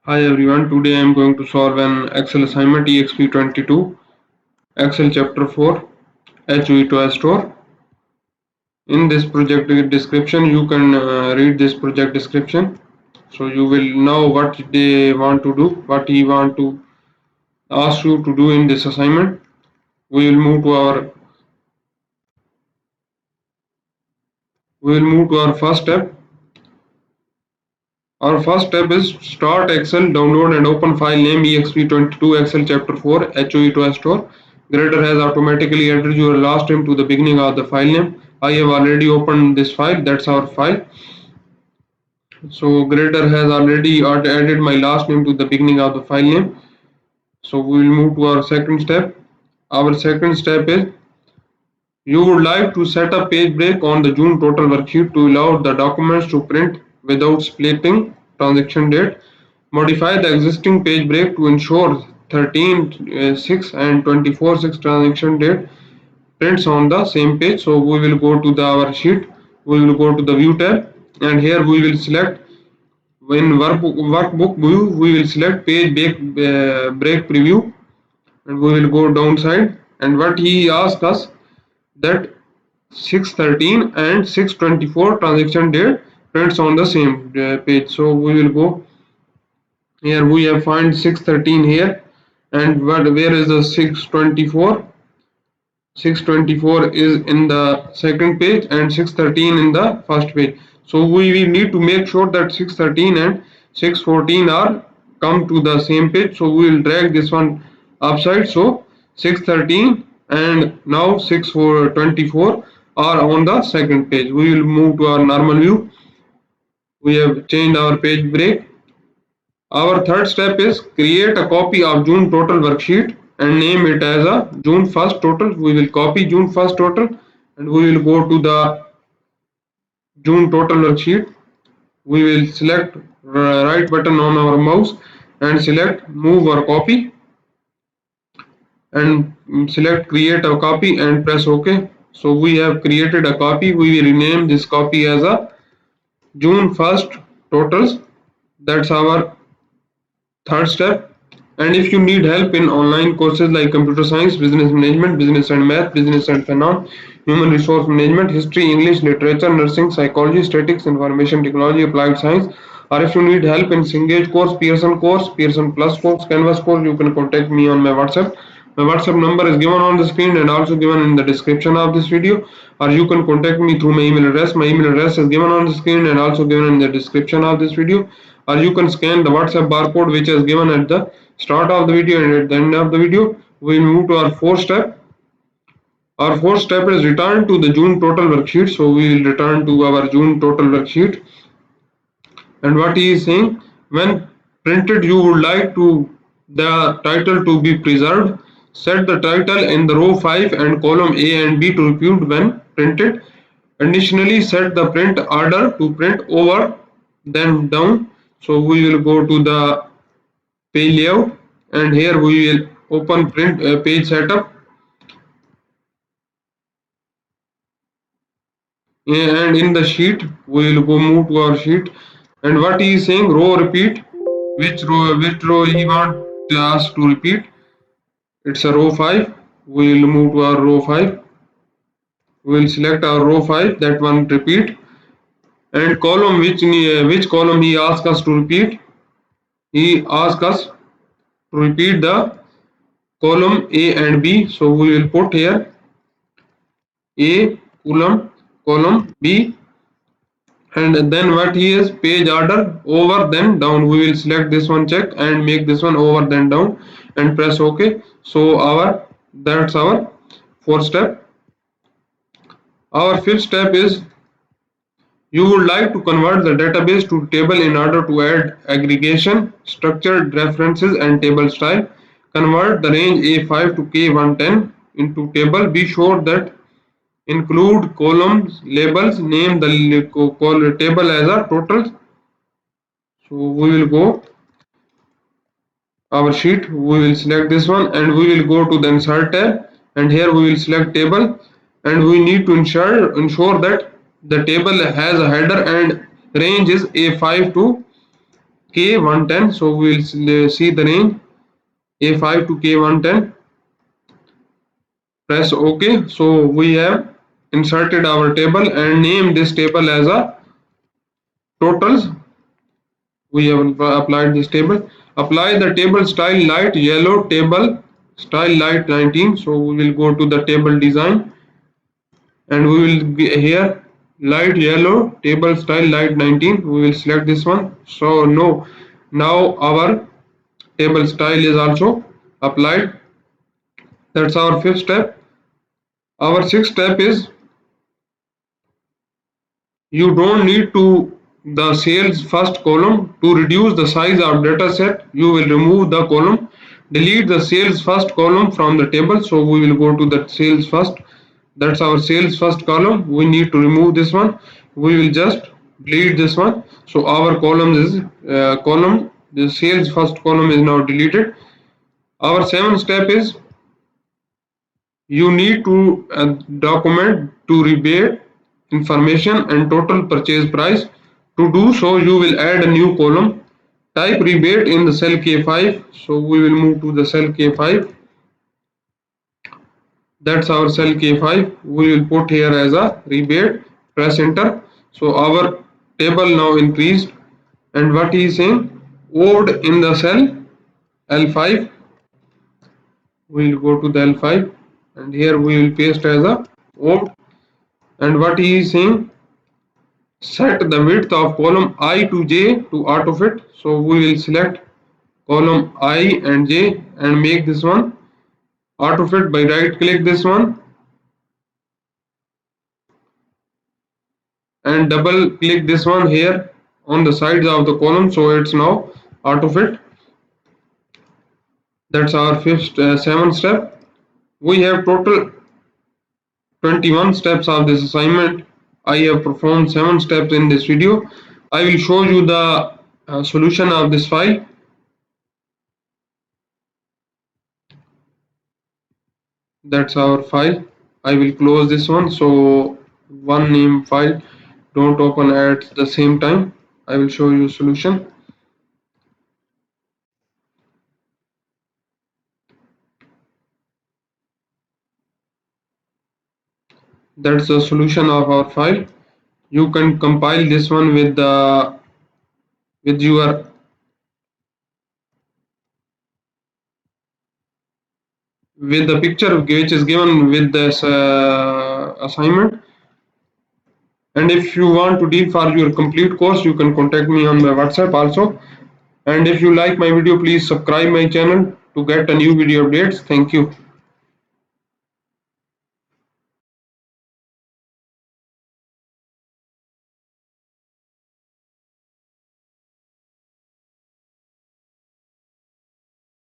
Hi everyone, today I am going to solve an Excel assignment Exp22, Excel chapter 4, HOE ToyStore. In this project description, you can read this project description. So you will know what they want to do, what he want to ask you to do in this assignment. We will move to our first step. Our first step is start Excel, download and open file name Exp22 Excel chapter 4 HOE to store. Grader has automatically entered your last name to the beginning of the file name. I have already opened this file, that's our file. So Grader has already added my last name to the beginning of the file name. So we will move to our second step. Our second step is you would like to set a page break on the June total worksheet to allow the documents to print without splitting transaction date. Modify the existing page break to ensure 13/6 and 24/6 transaction date prints on the same page. So we will go to our sheet. We will go to the view tab, and here we will select in workbook view. We will select page break preview, and we will go downside. And what he asked us that 613 and 624 transaction date prints on the same page. So we will go here. We have find 613 here, and where is the 624? 624 is in the second page and 613 in the first page. So we need to make sure that 613 and 614 are come to the same page. So we will drag this one upside. So 613 and now 624 are on the second page. We will move to our normal view. We have changed our page break. Our third step is create a copy of June total worksheet and name it as a June 1st total. We will copy June 1st total, and we will go to the June total worksheet. We will select right button on our mouse and select move or copy, and select create a copy and press OK. So we have created a copy. We will rename this copy as a June 1st totals. That's our third step. And if you need help in online courses like computer science, business management, business and math, business and finance, human resource management, history, English, literature, nursing, psychology, statistics, information technology, applied science, or if you need help in Cengage course, Pearson Plus course, Canvas course, you can contact me on my WhatsApp. My WhatsApp number is given on the screen and also given in the description of this video, or you can contact me through my email address. My email address is given on the screen and also given in the description of this video, or you can scan the WhatsApp barcode which is given at the start of the video and at the end of the video. We will move to our fourth step. Our fourth step is return to the June total worksheet. So we will return to our June total worksheet, and what he is saying, when printed you would like to the title to be preserved. Set the title in the row 5 and column A and B to repeat when printed. Additionally, set the print order to print over then down. So we will go to the page layout, and here we will open print page setup. And in the sheet we will go move to our sheet, and what he is saying, row repeat, which row he want us to repeat. It's a row 5. We will move to our row 5. We will select our row 5, that one repeat. And column, which column he asks us to repeat. He asks us to repeat the column A and B. So we will put here A column B, and then what he is, page order over then down. We will select this one, check, and make this one over then down and press OK. So that's our fourth step. Our fifth step is you would like to convert the database to table in order to add aggregation, structured references and table style. Convert the range A5 to K110 into table. Be sure that include columns labels. Name the table as a total. So we will go our sheet. We will select this one, and we will go to the insert tab, and here we will select table, and we need to ensure that the table has a header and range is A5 to K110. So we will see the range A5 to K110. Press OK. So we have inserted our table and name this table as a totals. We have applied this table. Apply the table style light yellow, table style light 19. So we will go to the table design and we will be here light yellow table style light 19. We will select this one. So no, now our table style is also applied. That's our fifth step. Our sixth step is you don't need to the sales first column. To reduce the size of data set, you will remove the column. Delete the sales first column from the table. So we will go to the sales first. That's our sales first column. We need to remove this one. We will just delete this one. So our column is column. The sales first column is now deleted. Our seventh step is you need to document to rebate information and total purchase price. To do so, you will add a new column. Type rebate in the cell K5. So we will move to the cell K5. That's our cell K5. We will put here as a rebate. Press enter. So our table now increased. And what he is saying? Owed in the cell L5. We will go to the L5 and here we will paste as a owed. And what he is saying, set the width of column I to J to autofit. So we will select column I and J and make this one autofit by right click this one and double click this one here on the sides of the column, so it's now autofit. That's our fifth seventh step. We have total 21 steps of this assignment. I have performed 7 steps in this video. I will show you the solution of this file. That's our file. I will close this one. So one name file, don't open at the same time. I will show you solution. That's the solution of our file. You can compile this one with the with your with the picture which is given with this assignment. And if you want to deal for your complete course, you can contact me on my WhatsApp also. And if you like my video, please subscribe my channel to get a new video updates. Thank you.